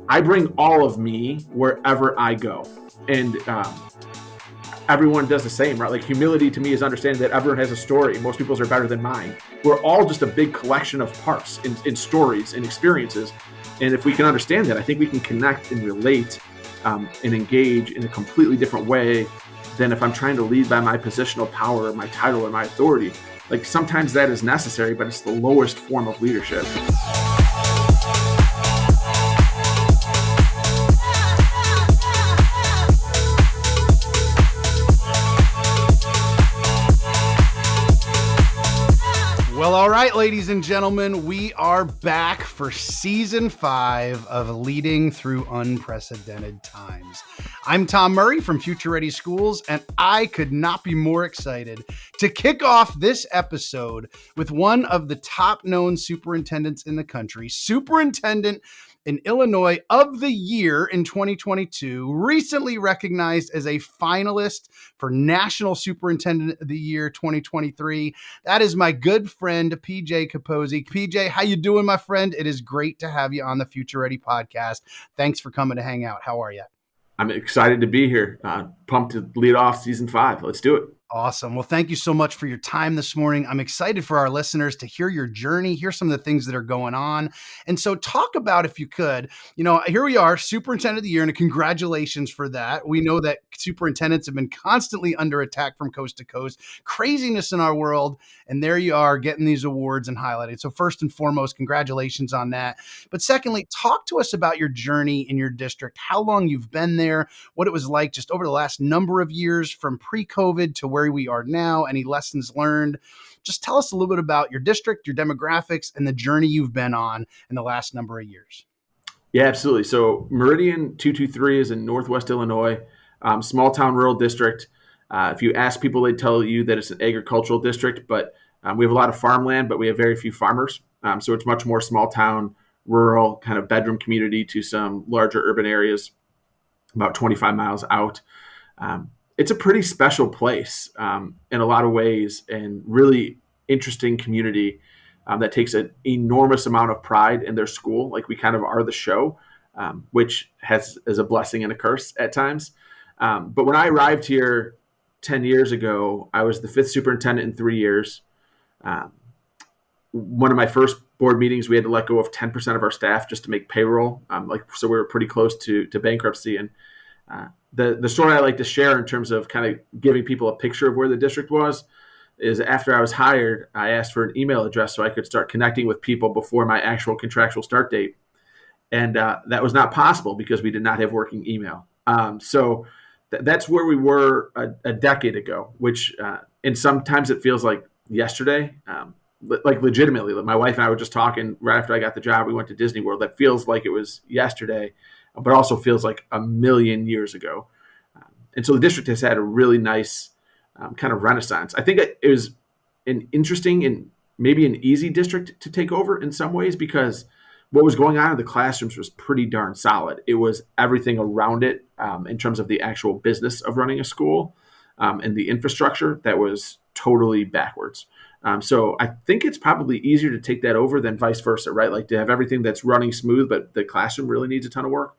I bring all of me wherever I go. And everyone does the same, right? Like humility to me is understanding that everyone has a story. Most people's are better than mine. We're all just a big collection of parts in stories and experiences. And if we can understand that, I think we can connect and relate and engage in a completely different way than if I'm trying to lead by my positional power, or my title, or my authority. Like sometimes that is necessary, but it's the lowest form of leadership. Well, all right, ladies and gentlemen, we are back for season 5 of Leading Through Unprecedented Times. I'm Tom Murray from Future Ready Schools, and I could not be more excited to kick off this episode with one of the top known superintendents in the country, Superintendent in Illinois of the Year in 2022, recently recognized as a finalist for National Superintendent of the Year 2023. That is my good friend, PJ Caposey. PJ, how you doing, my friend? It is great to have you on the Future Ready podcast. Thanks for coming to hang out. How are you? I'm excited to be here. Pumped to lead off season 5. Let's do it. Awesome. Well, thank you so much for your time this morning. I'm excited for our listeners to hear your journey, hear some of the things that are going on. And so talk about, if you could, here we are, Superintendent of the Year, and congratulations for that. We know that superintendents have been constantly under attack from coast to coast, craziness in our world. And there you are getting these awards and highlighted. So first and foremost, congratulations on that. But secondly, talk to us about your journey in your district, how long you've been there, what it was like just over the last number of years from pre-COVID to where we are now, any lessons learned. Just tell us a little bit about your district, your demographics, and the journey you've been on in the last number of years. Yeah, absolutely. So Meridian 223 is in Northwest Illinois, small town rural district. If you ask people, they tell you that it's an agricultural district, but we have a lot of farmland, but we have very few farmers. So it's much more small town, rural, kind of bedroom community to some larger urban areas, about 25 miles out. It's a pretty special place in a lot of ways, and really interesting community that takes an enormous amount of pride in their school. Like we kind of are the show, which is a blessing and a curse at times. But when I arrived here 10 years ago, I was the 5th superintendent in 3 years. One of my first board meetings, we had to let go of 10% of our staff just to make payroll. So we were pretty close to bankruptcy. And the story I like to share in terms of kind of giving people a picture of where the district was is after I was hired, I asked for an email address so I could start connecting with people before my actual contractual start date. And that was not possible because we did not have working email. So that's where we were a decade ago, which and sometimes it feels like yesterday, like legitimately. My wife and I were just talking right after I got the job. We went to Disney World. That feels like it was yesterday, but also feels like a million years ago. And so the district has had a really nice kind of renaissance. I think it was an interesting and maybe an easy district to take over in some ways because what was going on in the classrooms was pretty darn solid. It was everything around it in terms of the actual business of running a school and the infrastructure that was totally backwards. So I think it's probably easier to take that over than vice versa, right? Like to have everything that's running smooth, but the classroom really needs a ton of work.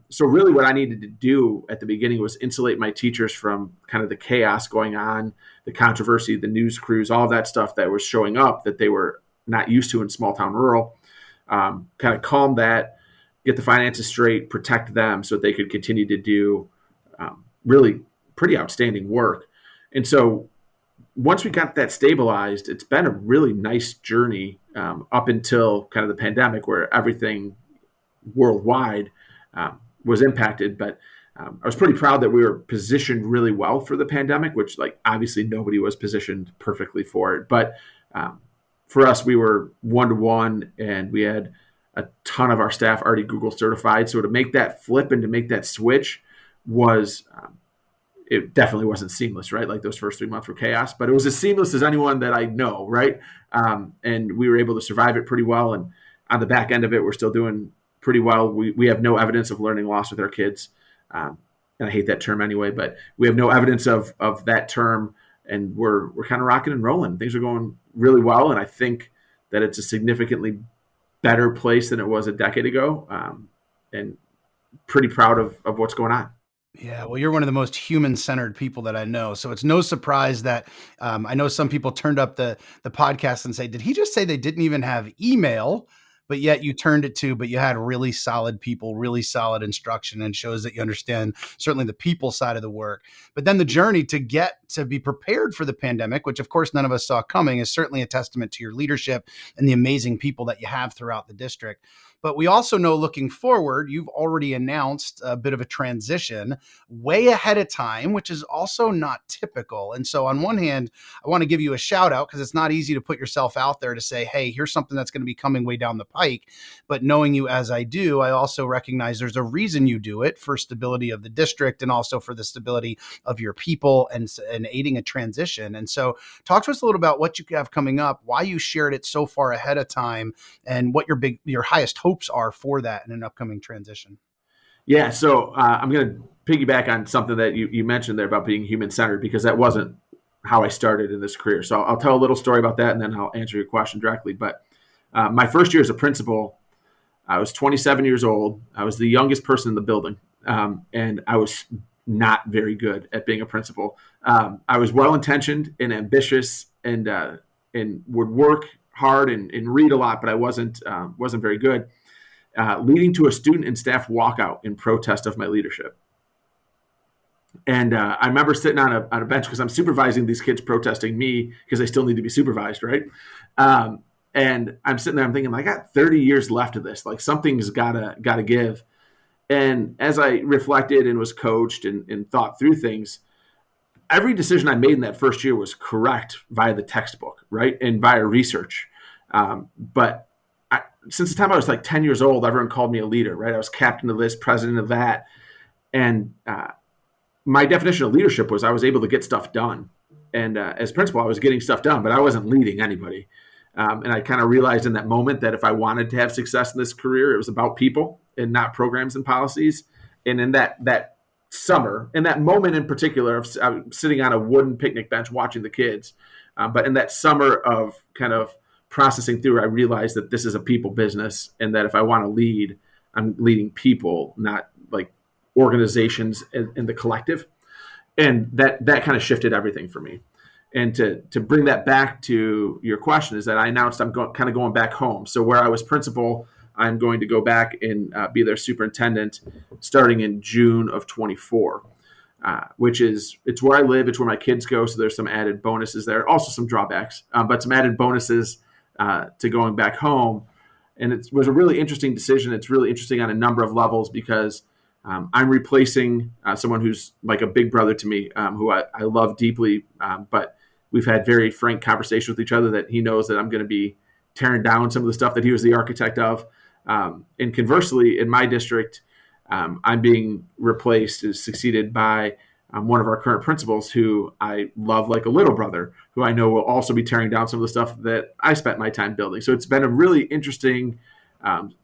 So really what I needed to do at the beginning was insulate my teachers from kind of the chaos going on, the controversy, the news crews, all of that stuff that was showing up that they were not used to in small town rural, kind of calm that, get the finances straight, protect them so that they could continue to do really pretty outstanding work. And so once we got that stabilized, it's been a really nice journey up until kind of the pandemic where everything worldwide was impacted, but I was pretty proud that we were positioned really well for the pandemic, which like obviously nobody was positioned perfectly for it. But for us, we were 1-to-1 and we had a ton of our staff already Google certified. So to make that flip and to make that switch was, it definitely wasn't seamless, right? Like those first 3 months were chaos, but it was as seamless as anyone that I know, right? And we were able to survive it pretty well. And on the back end of it, we're still doing pretty well. We have no evidence of learning loss with our kids. And I hate that term anyway, but we have no evidence of that term, and we're kind of rocking and rolling. Things are going really well, and I think that it's a significantly better place than it was a decade ago. and pretty proud of what's going on. Yeah, well, you're one of the most human-centered people that I know. So it's no surprise that I know some people turned up the podcast and say, "Did he just say they didn't even have email?" But yet you turned it to, but you had really solid people, really solid instruction, and shows that you understand certainly the people side of the work. But then the journey to get to be prepared for the pandemic, which of course none of us saw coming, is certainly a testament to your leadership and the amazing people that you have throughout the district. But we also know looking forward, you've already announced a bit of a transition way ahead of time, which is also not typical. And so, on one hand, I want to give you a shout out because it's not easy to put yourself out there to say, hey, here's something that's going to be coming way down the pike. But knowing you as I do, I also recognize there's a reason you do it for stability of the district and also for the stability of your people and aiding a transition. And so, talk to us a little about what you have coming up, why you shared it so far ahead of time, and what your highest hopes are for that in an upcoming transition. Yeah, so I'm going to piggyback on something that you mentioned there about being human-centered, because that wasn't how I started in this career. So I'll tell a little story about that, and then I'll answer your question directly. But my first year as a principal, I was 27 years old. I was the youngest person in the building, and I was not very good at being a principal. I was well-intentioned and ambitious, and would work hard and read a lot, but I wasn't very good. Leading to a student and staff walkout in protest of my leadership. And I remember sitting on a bench because I'm supervising these kids protesting me because they still need to be supervised, right? And I'm sitting there, I'm thinking, I got 30 years left of this. Like, something's gotta give. And as I reflected and was coached and thought through things, every decision I made in that first year was correct via the textbook, right? And via research. But since the time I was like 10 years old, everyone called me a leader, right? I was captain of this, president of that. And my definition of leadership was I was able to get stuff done. And as principal, I was getting stuff done, but I wasn't leading anybody. And I kind of realized in that moment that if I wanted to have success in this career, it was about people and not programs and policies. And in that summer, in that moment in particular, I was sitting on a wooden picnic bench watching the kids. But in that summer of kind of processing through, I realized that this is a people business, and that if I want to lead, I'm leading people, not like organizations in the collective. And that kind of shifted everything for me. And to bring that back to your question, is that I announced I'm kind of going back home. So where I was principal, I'm going to go back and be their superintendent starting in June of 24. Which it's where I live. It's where my kids go. So there's some added bonuses there, also some drawbacks, but some added bonuses to going back home. And it was a really interesting decision. It's really interesting on a number of levels because I'm replacing someone who's like a big brother to me, who I love deeply. But we've had very frank conversations with each other that he knows that I'm going to be tearing down some of the stuff that he was the architect of. And conversely, in my district, I'm being succeeded by one of our current principals who I love like a little brother, who I know will also be tearing down some of the stuff that I spent my time building. So it's been a really interesting,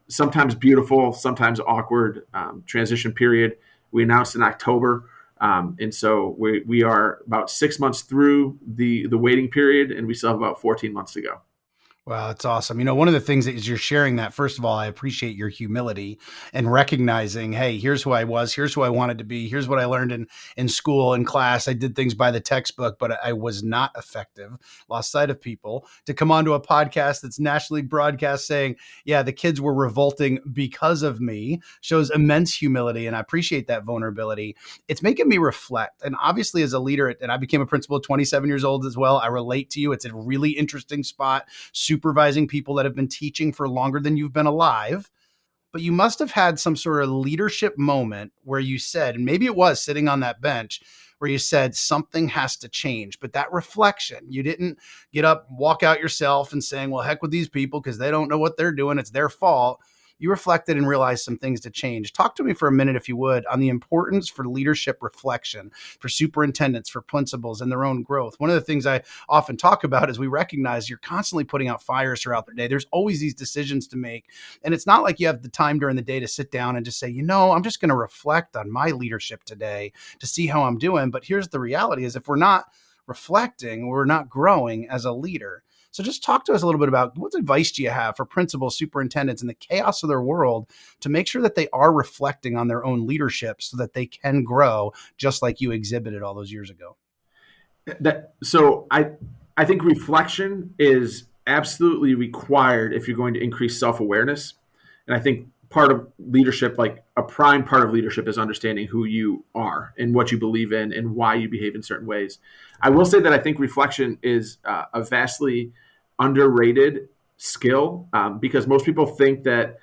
sometimes beautiful, sometimes awkward transition period. We announced in October. And so we are about 6 months through the waiting period, and we still have about 14 months to go. Wow, that's awesome. One of the things that is you're sharing that, first of all, I appreciate your humility and recognizing, hey, here's who I was, here's who I wanted to be, here's what I learned in school, in class. I did things by the textbook, but I was not effective, lost sight of people. To come onto a podcast that's nationally broadcast saying, yeah, the kids were revolting because of me, shows immense humility. And I appreciate that vulnerability. It's making me reflect. And obviously as a leader, and I became a principal at 27 years old as well, I relate to you. It's a really interesting spot, supervising people that have been teaching for longer than you've been alive. But you must have had some sort of leadership moment where you said, and maybe it was sitting on that bench, where you said something has to change. But that reflection, you didn't get up, walk out yourself and saying, well, heck with these people because they don't know what they're doing, it's their fault. You reflected and realized some things to change. Talk to me for a minute, if you would, on the importance for leadership reflection, for superintendents, for principals, and their own growth. One of the things I often talk about is we recognize you're constantly putting out fires throughout the day. There's always these decisions to make. And it's not like you have the time during the day to sit down and just say, I'm just going to reflect on my leadership today to see how I'm doing. But here's the reality is if we're not reflecting, we're not growing as a leader. So just talk to us a little bit about what advice do you have for principals, superintendents in the chaos of their world to make sure that they are reflecting on their own leadership so that they can grow just like you exhibited all those years ago? I think reflection is absolutely required if you're going to increase self-awareness. And I think part of leadership, like a prime part of leadership, is understanding who you are and what you believe in and why you behave in certain ways. I will say that I think reflection is a vastly underrated skill, because most people think that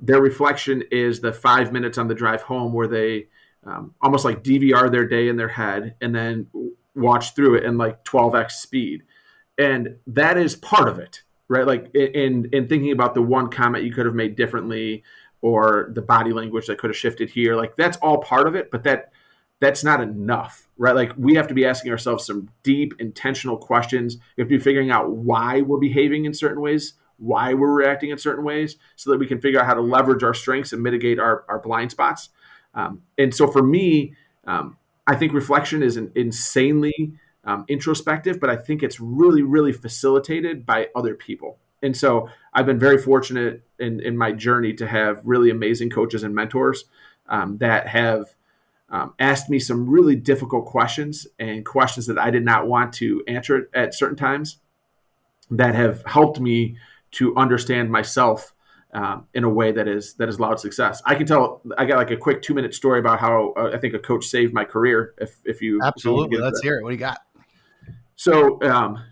their reflection is the 5 minutes on the drive home where they almost like DVR their day in their head and then watch through it in like 12x speed. And that is part of it, right? Like in thinking about the one comment you could have made differently or the body language that could have shifted here, like that's all part of it, but that's not enough, right? Like we have to be asking ourselves some deep, intentional questions. We have to be figuring out why we're behaving in certain ways, why we're reacting in certain ways, so that we can figure out how to leverage our strengths and mitigate our blind spots. And so for me, I think reflection is insanely introspective, but I think it's really, really facilitated by other people. And so I've been very fortunate in my journey to have really amazing coaches and mentors that have asked me some really difficult questions and questions that I did not want to answer at certain times that have helped me to understand myself in a way that is allowed success. I can tell. I got like a quick 2-minute story about how I think a coach saved my career. If you absolutely, let's hear it. What do you got? So,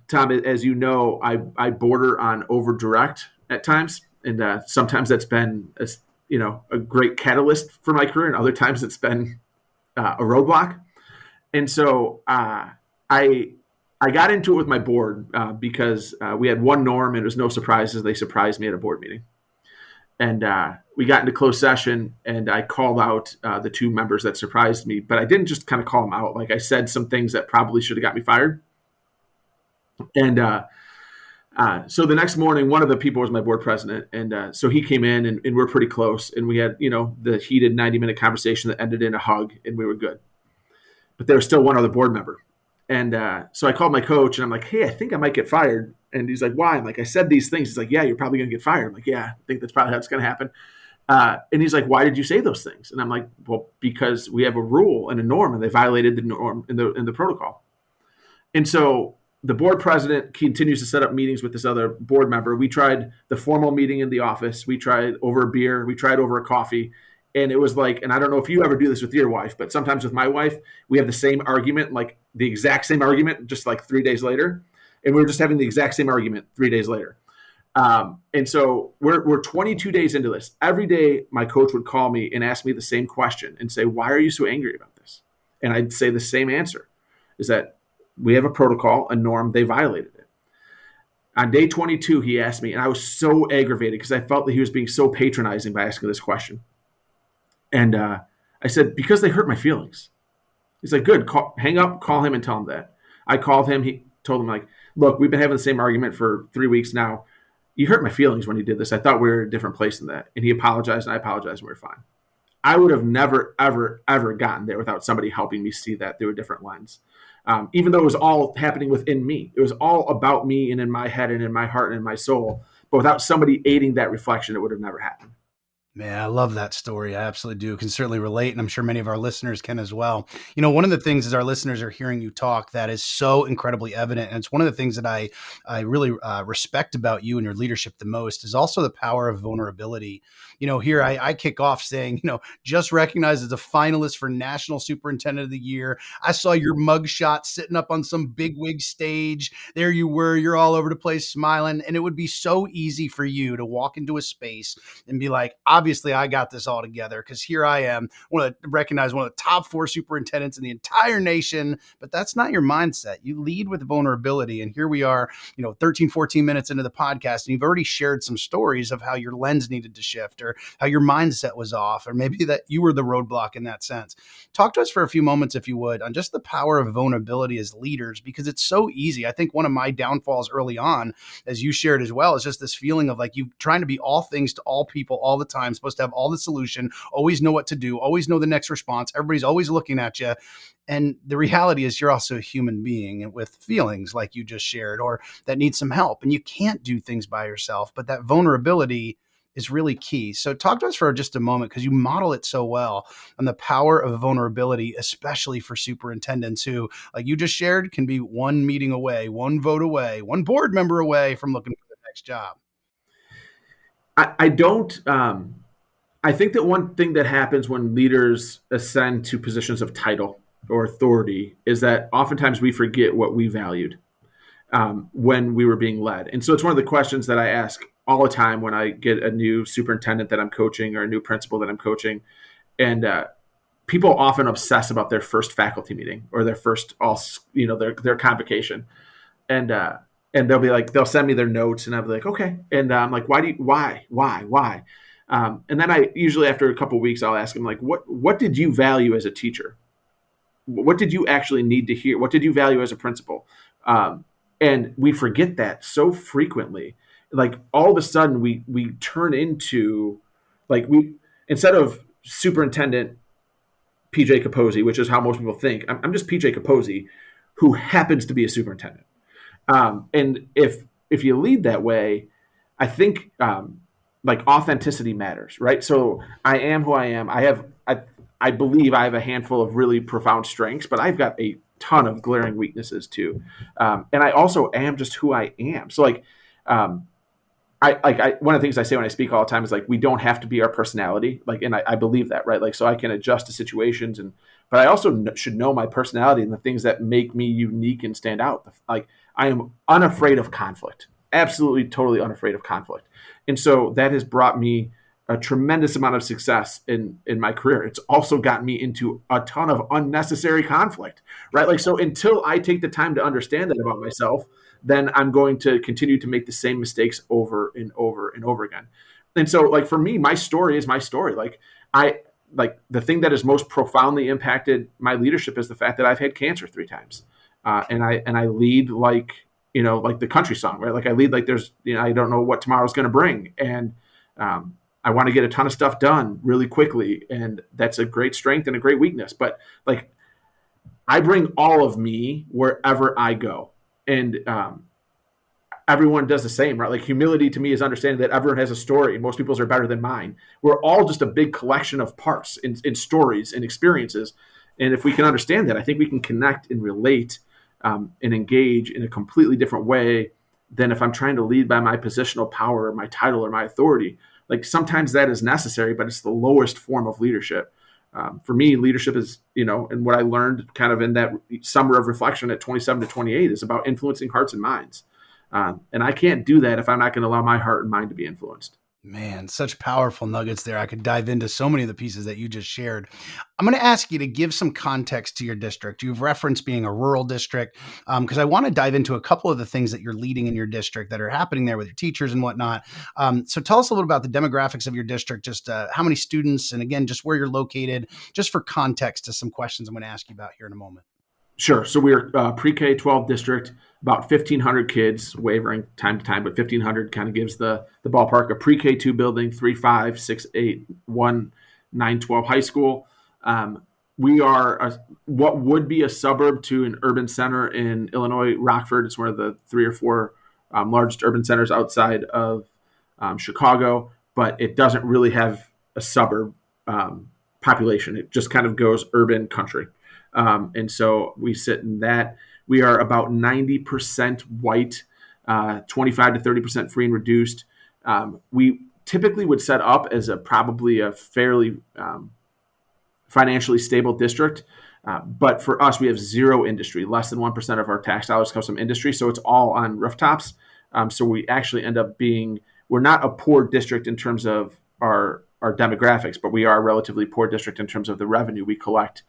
Tom, as you know, I border on over direct at times, and sometimes that's been a great catalyst for my career, and other times it's been a roadblock. And so I got into it with my board because we had one norm, and it was no surprises. They surprised me at a board meeting. And we got into closed session, and I called out the two members that surprised me. But I didn't just kind of call them out. Like I said some things that probably should have got me fired. And so the next morning, one of the people was my board president. And so he came in, and we're pretty close. And we had, the heated 90-minute conversation that ended in a hug, and we were good. But there was still one other board member. And so I called my coach, and I'm like, hey, I think I might get fired. And he's like, why? I'm like, I said these things. He's like, yeah, you're probably going to get fired. I'm like, yeah, I think that's probably how it's going to happen. And he's like, why did you say those things? And I'm like, well, because we have a rule and a norm, and they violated the norm in the protocol. And so the board president continues to set up meetings with this other board member. We tried the formal meeting in the office. We tried over a beer. We tried over a coffee. And it was like, and I don't know if you ever do this with your wife, but sometimes with my wife, we have the same argument, like the exact same argument, just like 3 days later. And we were just having the exact same argument 3 days later. And so we're 22 days into this. Every day, my coach would call me and ask me the same question and say, why are you so angry about this? And I'd say the same answer, is that we have a protocol, a norm, they violated it. On day 22, he asked me, and I was so aggravated because I felt that he was being so patronizing by asking this question. And I said, because they hurt my feelings. He's like, good, hang up, call him and tell him that. I called him. He told him, like, look, we've been having the same argument for 3 weeks now. You hurt my feelings when you did this. I thought we were in a different place than that. And he apologized, and I apologized, and we were fine. I would have never, ever, ever gotten there without somebody helping me see that through a different lens. Even though it was all happening within me. It was all about me and in my head and in my heart and in my soul. But without somebody aiding that reflection, it would have never happened. Man, I love that story. I absolutely do. Can certainly relate. And I'm sure many of our listeners can as well. One of the things as our listeners are hearing you talk that is so incredibly evident. And it's one of the things that I really respect about you and your leadership the most is also the power of vulnerability. Here I kick off saying, just recognized as a finalist for National Superintendent of the Year. I saw your mugshot sitting up on some bigwig stage. There you were, you're all over the place smiling. And it would be so easy for you to walk into a space and be like, obviously I got this all together because here I am, want to recognize one of the top 4 superintendents in the entire nation, but that's not your mindset. You lead with vulnerability. And here we are, 13, 14 minutes into the podcast, and you've already shared some stories of how your lens needed to shift or how your mindset was off, or maybe that you were the roadblock in that sense. Talk to us for a few moments, if you would, on just the power of vulnerability as leaders, because it's so easy. I think one of my downfalls early on, as you shared as well, is just this feeling of like you trying to be all things to all people all the time, time, supposed to have all the solution, always know what to do, always know the next response. Everybody's always looking at you. And the reality is you're also a human being with feelings like you just shared, or that needs some help. And you can't do things by yourself, but that vulnerability is really key. So talk to us for just a moment, because you model it so well, on the power of vulnerability, especially for superintendents who, like you just shared, can be one meeting away, one vote away, one board member away from looking for the next job. I don't. I think that one thing that happens when leaders ascend to positions of title or authority is that oftentimes we forget what we valued when we were being led. And so it's one of the questions that I ask all the time when I get a new superintendent that I'm coaching or a new principal that I'm coaching. And people often obsess about their first faculty meeting or their first their convocation. And they'll be like, they'll send me their notes and I'll be like, okay. And I'm like, why? And then I usually, after a couple of weeks, I'll ask them, like, what did you value as a teacher? What did you actually need to hear? What did you value as a principal? And we forget that so frequently. Like, all of a sudden we turn into, like, instead of Superintendent PJ Caposey, which is how most people think, I'm just PJ Caposey, who happens to be a superintendent. And if you lead that way, I think like authenticity matters, right? So I am who I am. I believe I have a handful of really profound strengths, but I've got a ton of glaring weaknesses too. And I also am just who I am. So like, one of the things I say when I speak all the time is, like, we don't have to be our personality. Like, and I believe that, right? Like, so I can adjust to situations, but I also should know my personality and the things that make me unique and stand out. Like, I am unafraid of conflict, absolutely, totally unafraid of conflict. And so that has brought me a tremendous amount of success in my career. It's also gotten me into a ton of unnecessary conflict, right? Like, so until I take the time to understand that about myself, then I'm going to continue to make the same mistakes over and over and over again. And so, like, for me, my story is my story. Like, the thing that has most profoundly impacted my leadership is the fact that I've had cancer 3 times. And I lead like the country song, right? Like, I lead like there's, I don't know what tomorrow's going to bring. And I want to get a ton of stuff done really quickly. And that's a great strength and a great weakness. But, like, I bring all of me wherever I go. And everyone does the same, right? Like, humility to me is understanding that everyone has a story and most people's are better than mine. We're all just a big collection of parts in stories and experiences. And if we can understand that, I think we can connect and relate and engage in a completely different way than if I'm trying to lead by my positional power or my title or my authority. Like, sometimes that is necessary, but it's the lowest form of leadership. For me, leadership is, and what I learned kind of in that summer of reflection at 27 to 28 is about influencing hearts and minds. And I can't do that if I'm not going to allow my heart and mind to be influenced. Man, such powerful nuggets there. I could dive into so many of the pieces that you just shared. I'm going to ask you to give some context to your district. You've referenced being a rural district, because I want to dive into a couple of the things that you're leading in your district that are happening there with your teachers and whatnot. So tell us a little about the demographics of your district, just how many students, and again, just where you're located, just for context to some questions I'm going to ask you about here in a moment. Sure. So we're pre-K 12 district, about 1,500 kids, wavering time to time, but 1,500 kind of gives the ballpark. A pre-K 2 building, 3, 5, 6, 8, 1, 9, 12 high school. We are what would be a suburb to an urban center in Illinois, Rockford. It's one of the 3 or 4 largest urban centers outside of Chicago, but it doesn't really have a suburb population. It just kind of goes urban country. And so we sit in that. We are about 90% white, 25 to 30% free and reduced. We typically would set up as probably a fairly financially stable district. But for us, we have zero industry. Less than 1% of our tax dollars comes from industry. So it's all on rooftops. So we actually end up we're not a poor district in terms of our demographics, but we are a relatively poor district in terms of the revenue we collect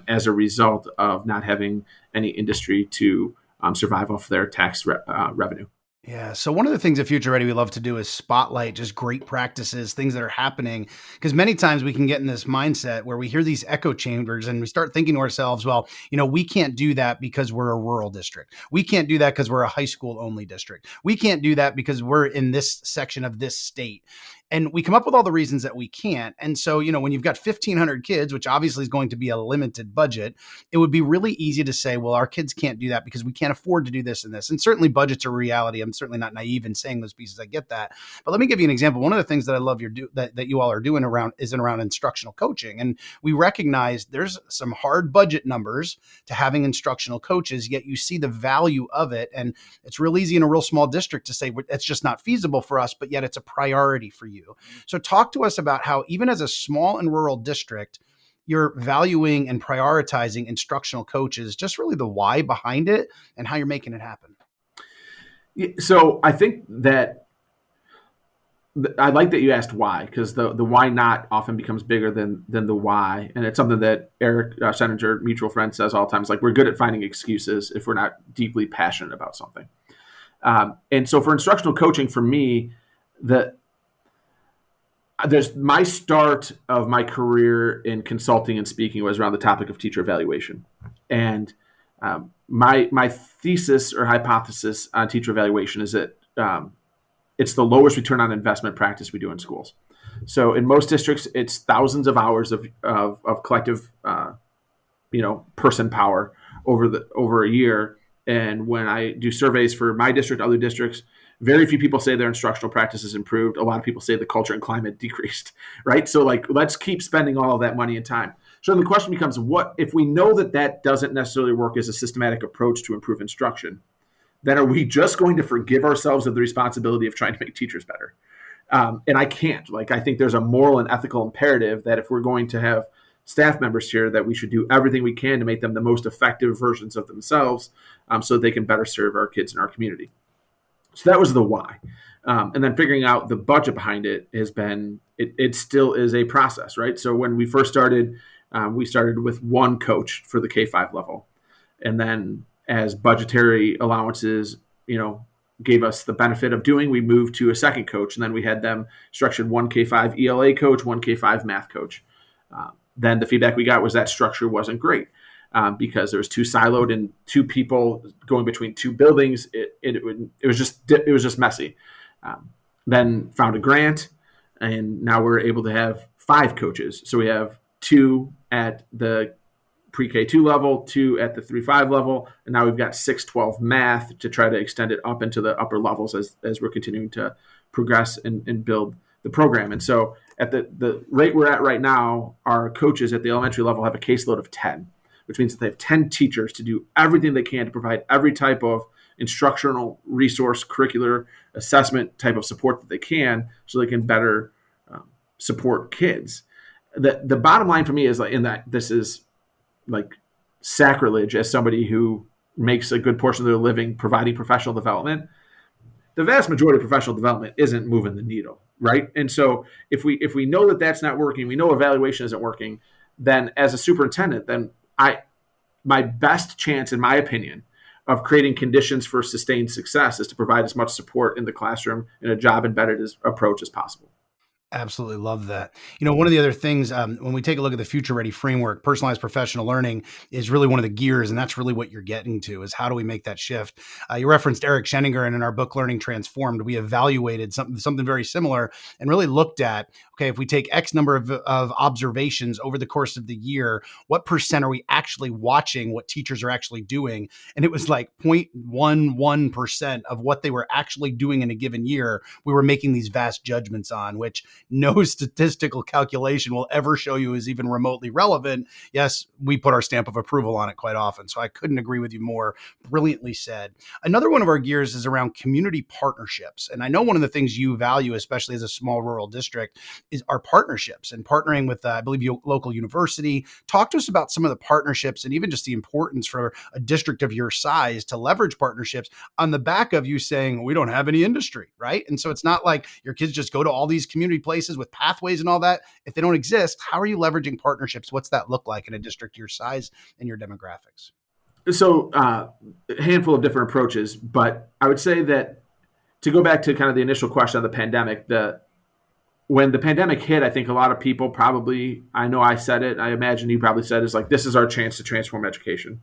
as a result of not having any industry to survive off their tax revenue. Yeah. So one of the things at Future Ready we love to do is spotlight just great practices, things that are happening, because many times we can get in this mindset where we hear these echo chambers and we start thinking to ourselves, well, we can't do that because we're a rural district. We can't do that because we're a high school only district. We can't do that because we're in this section of this state. And we come up with all the reasons that we can't. And so, when you've got 1,500 kids, which obviously is going to be a limited budget, it would be really easy to say, well, our kids can't do that because we can't afford to do this and this. And certainly budgets are reality. I'm certainly not naive in saying those pieces. I get that. But let me give you an example. One of the things that I love that you all are doing around instructional coaching. And we recognize there's some hard budget numbers to having instructional coaches, yet you see the value of it. And it's real easy in a real small district to say it's just not feasible for us, but yet it's a priority for you. So talk to us about how, even as a small and rural district, you're valuing and prioritizing instructional coaches, just really the why behind it and how you're making it happen. So I think that I like that you asked why, because the why not often becomes bigger than the why. And it's something that Eric Seninger, mutual friend, says all the time. It's like, we're good at finding excuses if we're not deeply passionate about something. And so for instructional coaching, for me, there's my start of my career in consulting and speaking was around the topic of teacher evaluation. And my thesis or hypothesis on teacher evaluation is that it's the lowest return on investment practice we do in schools. So in most districts, it's thousands of hours of collective person power over a year. And when I do surveys for my district, other districts, very few people say their instructional practices improved. A lot of people say the culture and climate decreased, right? So let's keep spending all of that money and time. So then the question becomes, what if we know that doesn't necessarily work as a systematic approach to improve instruction? Then are we just going to forgive ourselves of the responsibility of trying to make teachers better? And I can't. I think there's a moral and ethical imperative that if we're going to have staff members here, that we should do everything we can to make them the most effective versions of themselves, so they can better serve our kids in our community. So that was the why. And then figuring out the budget behind it has been, it still is a process, right? So when we first started, we started with one coach for the K-5 level. And then as budgetary allowances, gave us the benefit of doing, we moved to a second coach. And then we had them structured one K-5 ELA coach, one K-5 math coach. Then the feedback we got was that structure wasn't great. Because there was too siloed and two people going between two buildings. It was just messy. Then found a grant, and now we're able to have 5 coaches. So we have 2 at the pre-K 2 level, 2 at the 3-5 level, and now we've got 6-12 math to try to extend it up into the upper levels as we're continuing to progress and build the program. And so at the rate we're at right now, our coaches at the elementary level have a caseload of 10. Which means that they have 10 teachers to do everything they can to provide every type of instructional resource, curricular, assessment type of support that they can, so they can better support kids. The bottom line for me is in that this is sacrilege as somebody who makes a good portion of their living providing professional development. The vast majority of professional development isn't moving the needle, right? And so if we know that that's not working, we know evaluation isn't working, then as a superintendent, then my best chance, in my opinion, of creating conditions for sustained success is to provide as much support in the classroom in a job-embedded approach as possible. Absolutely love that. One of the other things, when we take a look at the Future Ready framework, personalized professional learning is really one of the gears, and that's really what you're getting to, is how do we make that shift? You referenced Eric Sheninger, and in our book, Learning Transformed, we evaluated something very similar and really looked at, okay, if we take X number of observations over the course of the year, what percent are we actually watching what teachers are actually doing? And it was 0.11% of what they were actually doing in a given year, we were making these vast judgments on, which no statistical calculation will ever show you is even remotely relevant. Yes, we put our stamp of approval on it quite often. So I couldn't agree with you more. Brilliantly said. Another one of our gears is around community partnerships. And I know one of the things you value, especially as a small rural district, is our partnerships and partnering with, I believe, your local university. Talk to us about some of the partnerships and even just the importance for a district of your size to leverage partnerships on the back of you saying, we don't have any industry, right? And so it's not like your kids just go to all these community places with pathways and all that. If they don't exist, how are you leveraging partnerships? What's that look like in a district your size and your demographics? So a handful of different approaches, but I would say that to go back to kind of the initial question on the pandemic, when the pandemic hit, I think a lot of people probably, I know I said it, I imagine you probably said, is this is our chance to transform education.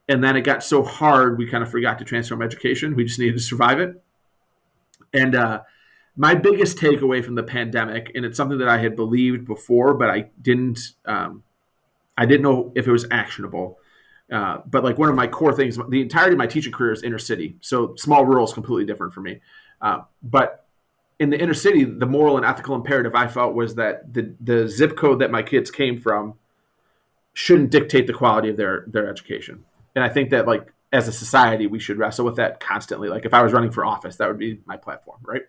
And then it got so hard, we kind of forgot to transform education. We just needed to survive it. And my biggest takeaway from the pandemic, and it's something that I had believed before, but I didn't know if it was actionable. But like one of my core things, the entirety of my teaching career is inner city. So small rural is completely different for me. But in the inner city, the moral and ethical imperative I felt was that the zip code that my kids came from shouldn't dictate the quality of their education. And I think that like as a society, we should wrestle with that constantly. Like if I was running for office, that would be my platform, right?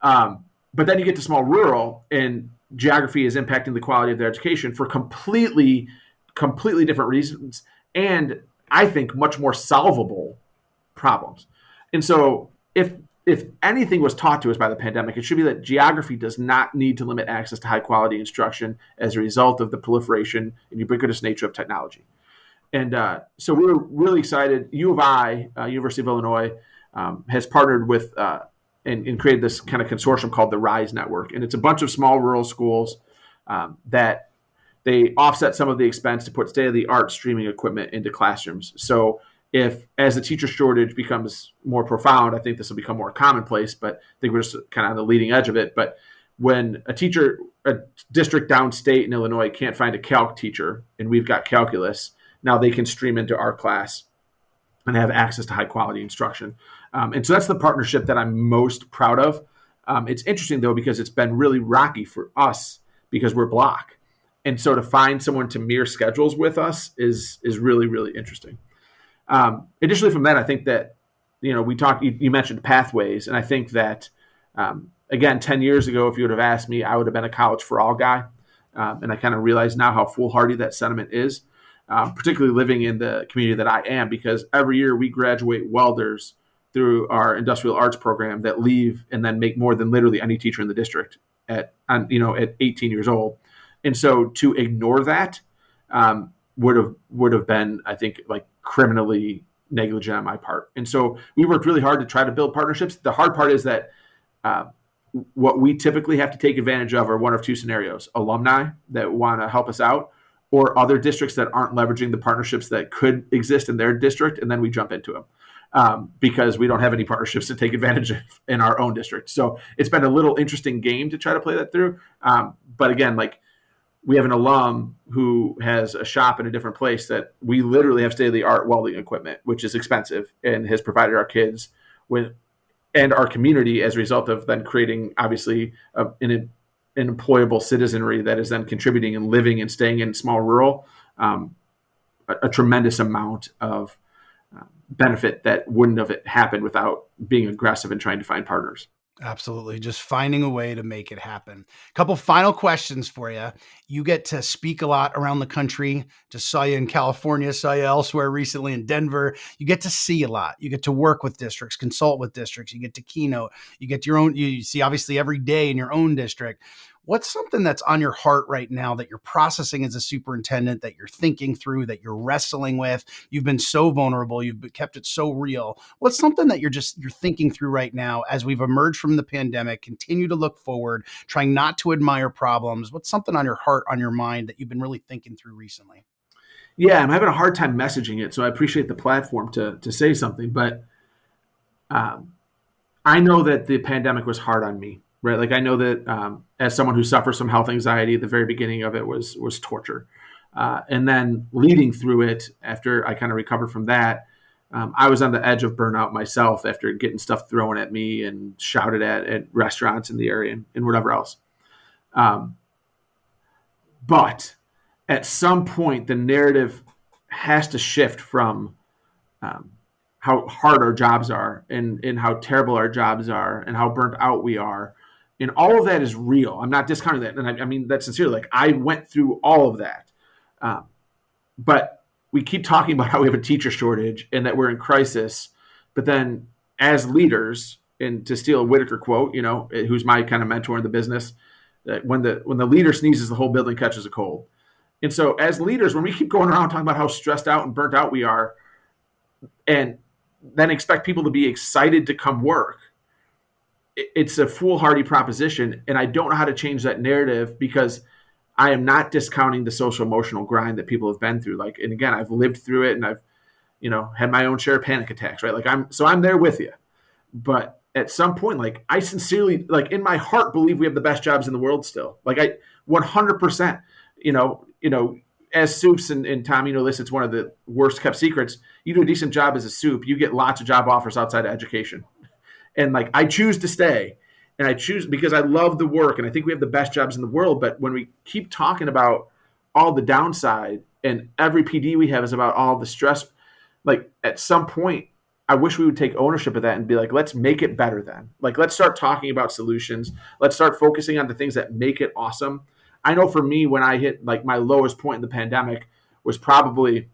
But then you get to small rural, and geography is impacting the quality of their education for completely different reasons, and I think much more solvable problems. And so if anything was taught to us by the pandemic, it should be that geography does not need to limit access to high quality instruction as a result of the proliferation and ubiquitous nature of technology. And so we were really excited. U of I, University of Illinois, has partnered with and created this kind of consortium called the RISE Network. And it's a bunch of small rural schools that they offset some of the expense to put state-of-the-art streaming equipment into classrooms. So if, as the teacher shortage becomes more profound, I think this will become more commonplace, but I think we're just kind of on the leading edge of it. But when a district downstate in Illinois can't find a calc teacher, and we've got calculus, now they can stream into our class and have access to high quality instruction. And so that's the partnership that I'm most proud of. It's interesting though, because it's been really rocky for us because we're Block. And so to find someone to mirror schedules with us is really, really interesting. Additionally from that, I think that, you mentioned pathways. And I think that, again, 10 years ago, if you would have asked me, I would have been a college for all guy. And I kind of realize now how foolhardy that sentiment is, particularly living in the community that I am, because every year we graduate welders through our industrial arts program that leave and then make more than literally any teacher in the district at 18 years old. And so to ignore that would have been, I think, like criminally negligent on my part. And so we worked really hard to try to build partnerships. The hard part is that what we typically have to take advantage of are one of two scenarios: alumni that want to help us out, or other districts that aren't leveraging the partnerships that could exist in their district, and then we jump into them because we don't have any partnerships to take advantage of in our own district. So it's been a little interesting game to try to play that through. But again, like we have an alum who has a shop in a different place that we literally have state-of-the-art welding equipment, which is expensive, and has provided our kids with and our community as a result of then creating, obviously, an employable citizenry that is then contributing and living and staying in small rural, a tremendous amount of benefit that wouldn't have happened without being aggressive and trying to find partners. Absolutely. Just finding a way to make it happen. Couple final questions for you. You get to speak a lot around the country. Just saw you in California, saw you elsewhere recently in Denver. You get to see a lot. You get to work with districts, consult with districts. You get to keynote. You get your own, you see obviously every day in your own district. What's something that's on your heart right now that you're processing as a superintendent, that you're thinking through, that you're wrestling with? You've been so vulnerable. You've kept it so real. What's something that you're thinking through right now as we've emerged from the pandemic, continue to look forward, trying not to admire problems? What's something on your heart, on your mind that you've been really thinking through recently? Yeah, I'm having a hard time messaging it, so I appreciate the platform to say something. But I know that the pandemic was hard on me. Right. Like I know that as someone who suffers from health anxiety, the very beginning of it was torture. And then leading through it, after I kind of recovered from that, I was on the edge of burnout myself after getting stuff thrown at me and shouted at restaurants in the area and whatever else. But at some point, the narrative has to shift from how hard our jobs are and how terrible our jobs are and how burnt out we are. And all of that is real. I'm not discounting that. And I mean that sincerely. Like I went through all of that. But we keep talking about how we have a teacher shortage and that we're in crisis. But then as leaders, and to steal a Whitaker quote, who's my kind of mentor in the business, that when the leader sneezes, the whole building catches a cold. And so as leaders, when we keep going around talking about how stressed out and burnt out we are, and then expect people to be excited to come work, it's a foolhardy proposition, and I don't know how to change that narrative because I am not discounting the social emotional grind that people have been through. Like, and again, I've lived through it, and I've, had my own share of panic attacks, right? Like I'm there with you, but at some point, like I sincerely, like in my heart, believe we have the best jobs in the world still. Like I 100%, as soups and Tom, this, it's one of the worst kept secrets. You do a decent job as a soup, you get lots of job offers outside of education. And like, I choose to stay, and I choose because I love the work and I think we have the best jobs in the world. But when we keep talking about all the downside and every PD we have is about all the stress, like at some point, I wish we would take ownership of that and be like, let's make it better then. Like, let's start talking about solutions. Let's start focusing on the things that make it awesome. I know for me, when I hit like my lowest point in the pandemic was probably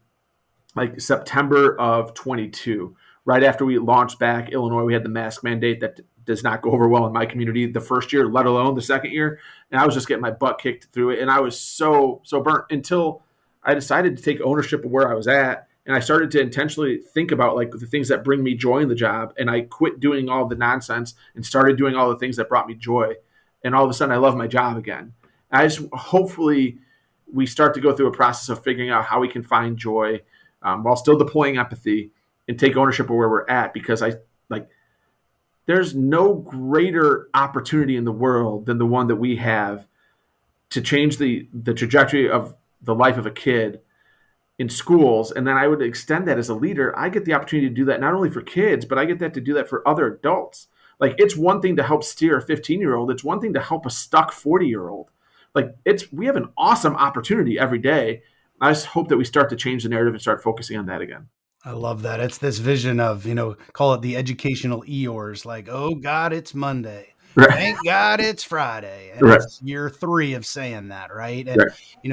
like September of 22, right after we launched back Illinois. We had the mask mandate that does not go over well in my community the first year, let alone the second year. And I was just getting my butt kicked through it. And I was so burnt until I decided to take ownership of where I was at. And I started to intentionally think about like the things that bring me joy in the job. And I quit doing all the nonsense and started doing all the things that brought me joy. And all of a sudden I love my job again. Hopefully we start to go through a process of figuring out how we can find joy while still deploying empathy and take ownership of where we're at, because there's no greater opportunity in the world than the one that we have to change the trajectory of the life of a kid in schools. And then I would extend that as a leader. I get the opportunity to do that not only for kids, but I get that to do that for other adults. Like, it's one thing to help steer a 15-year-old. It's one thing to help a stuck 40-year-old. Like, we have an awesome opportunity every day. I just hope that we start to change the narrative and start focusing on that again. I love that. It's this vision of, call it the educational Eeyores, like, oh God, it's Monday. Right. Thank God it's Friday. And Right. It's year 3 of saying that, right? And, Right.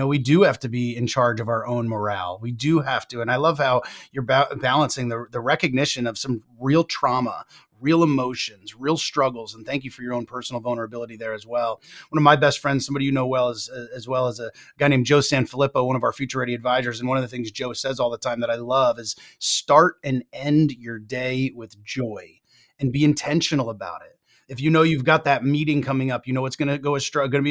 We do have to be in charge of our own morale. We do have to. And I love how you're balancing the recognition of some real trauma, real emotions, real struggles. And thank you for your own personal vulnerability there as well. One of my best friends, somebody you know well, as well as a guy named Joe Sanfilippo, one of our Future Ready advisors. And one of the things Joe says all the time that I love is start and end your day with joy and be intentional about it. If you've got that meeting coming up, it's going to be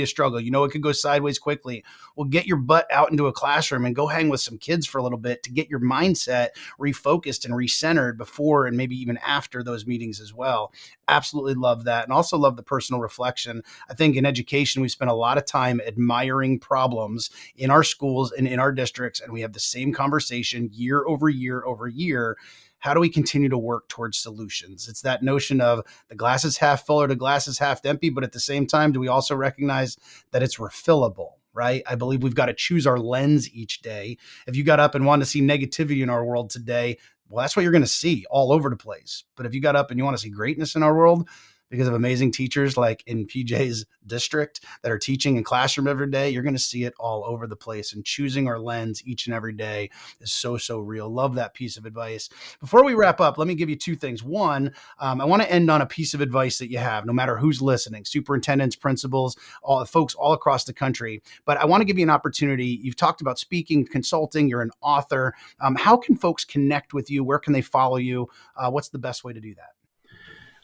a struggle. It could go sideways quickly. Well, get your butt out into a classroom and go hang with some kids for a little bit to get your mindset refocused and recentered before and maybe even after those meetings as well. Absolutely love that. And also love the personal reflection. I think in education, we spend a lot of time admiring problems in our schools and in our districts, and we have the same conversation year over year over year. How do we continue to work towards solutions? It's that notion of the glass is half full or the glass is half empty, but at the same time, do we also recognize that it's refillable, right? I believe we've got to choose our lens each day. If you got up and wanted to see negativity in our world today, well, that's what you're going to see all over the place. But if you got up and you want to see greatness in our world, because of amazing teachers like in PJ's district that are teaching in classroom every day, you're going to see it all over the place. And choosing our lens each and every day is so, so real. Love that piece of advice. Before we wrap up, let me give you 2 things. One, I want to end on a piece of advice that you have, no matter who's listening, superintendents, principals, all the folks all across the country. But I want to give you an opportunity. You've talked about speaking, consulting, you're an author. How can folks connect with you? Where can they follow you? What's the best way to do that?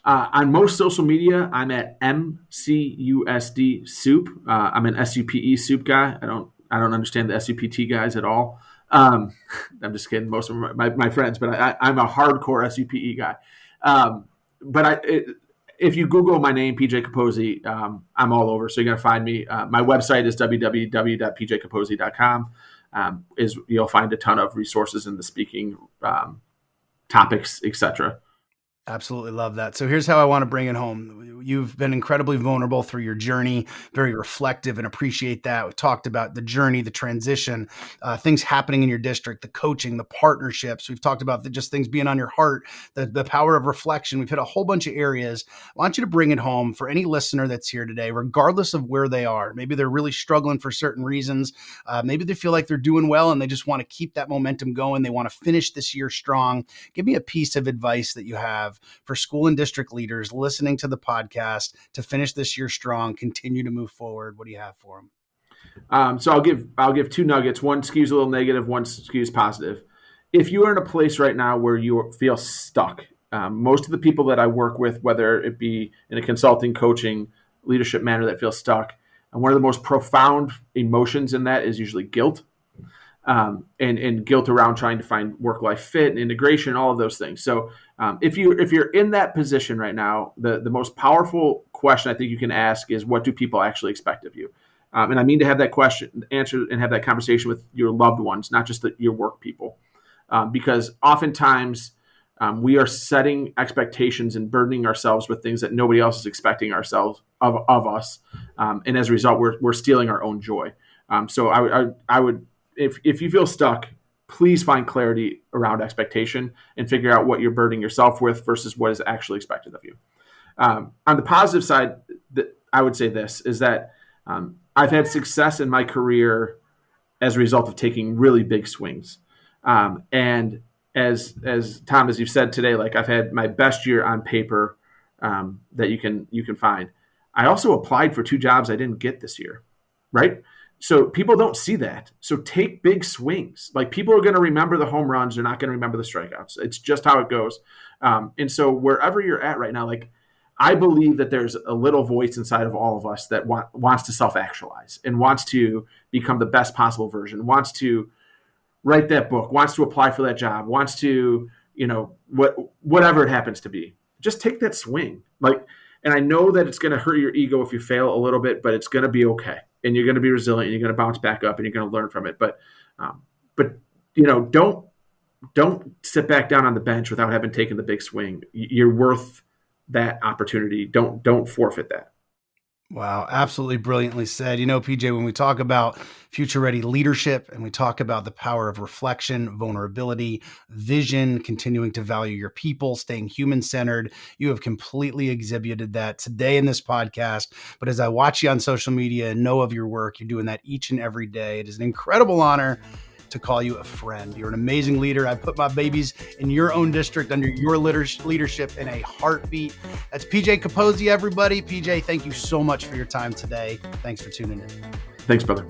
On most social media, I'm at MCUSD Soup. I'm an SUPE Soup guy. I don't understand the SUPT guys at all. I'm just kidding. Most of my friends, but I'm a hardcore SUPE guy. If you Google my name, PJ Caposey, I'm all over. So you're gonna find me. My website is www.pjcaposey.com. You'll find a ton of resources in the speaking topics, etc. Absolutely love that. So here's how I want to bring it home. You've been incredibly vulnerable through your journey, very reflective, and appreciate that. We talked about the journey, the transition, things happening in your district, the coaching, the partnerships. We've talked about just things being on your heart, the power of reflection. We've hit a whole bunch of areas. I want you to bring it home for any listener that's here today, regardless of where they are. Maybe they're really struggling for certain reasons. Maybe they feel like they're doing well and they just want to keep that momentum going. They want to finish this year strong. Give me a piece of advice that you have for school and district leaders listening to the podcast to finish this year strong, continue to move forward. What do you have for them? So I'll give 2 nuggets. One skews a little negative, one skews positive. If you are in a place right now where you feel stuck, most of the people that I work with, whether it be in a consulting, coaching, leadership manner that feel stuck, and one of the most profound emotions in that is usually guilt. and guilt around trying to find work-life fit and integration, all of those things. So if you're in that position right now, the most powerful question I think you can ask is, what do people actually expect of you? And I mean to have that question answered and have that conversation with your loved ones, not just your work people, because oftentimes we are setting expectations and burdening ourselves with things that nobody else is expecting ourselves of us, and as a result, we're stealing our own joy. So I would, if you feel stuck, please find clarity around expectation and figure out what you're burdening yourself with versus what is actually expected of you. On the positive side, I would say this is that I've had success in my career as a result of taking really big swings. And as Tom, as you've said today, like I've had my best year on paper that you can find. I also applied for 2 jobs I didn't get this year, right? So people don't see that. So take big swings. Like people are going to remember the home runs. They're not going to remember the strikeouts. It's just how it goes. And so wherever you're at right now, like I believe that there's a little voice inside of all of us that wants to self-actualize and wants to become the best possible version, wants to write that book, wants to apply for that job, wants to, whatever it happens to be. Just take that swing. And I know that it's going to hurt your ego if you fail a little bit, but it's going to be okay. And you're going to be resilient, and you're going to bounce back up, and you're going to learn from it. But don't sit back down on the bench without having taken the big swing. You're worth that opportunity. Don't forfeit that. Wow, absolutely brilliantly said. PJ, when we talk about future-ready leadership and we talk about the power of reflection, vulnerability, vision, continuing to value your people, staying human-centered, you have completely exhibited that today in this podcast. But as I watch you on social media and know of your work, you're doing that each and every day. It is an incredible honor to call you a friend. You're an amazing leader. I put my babies in your own district under your leadership in a heartbeat. That's PJ Caposey, everybody. PJ, thank you so much for your time today. Thanks for tuning in. Thanks, brother.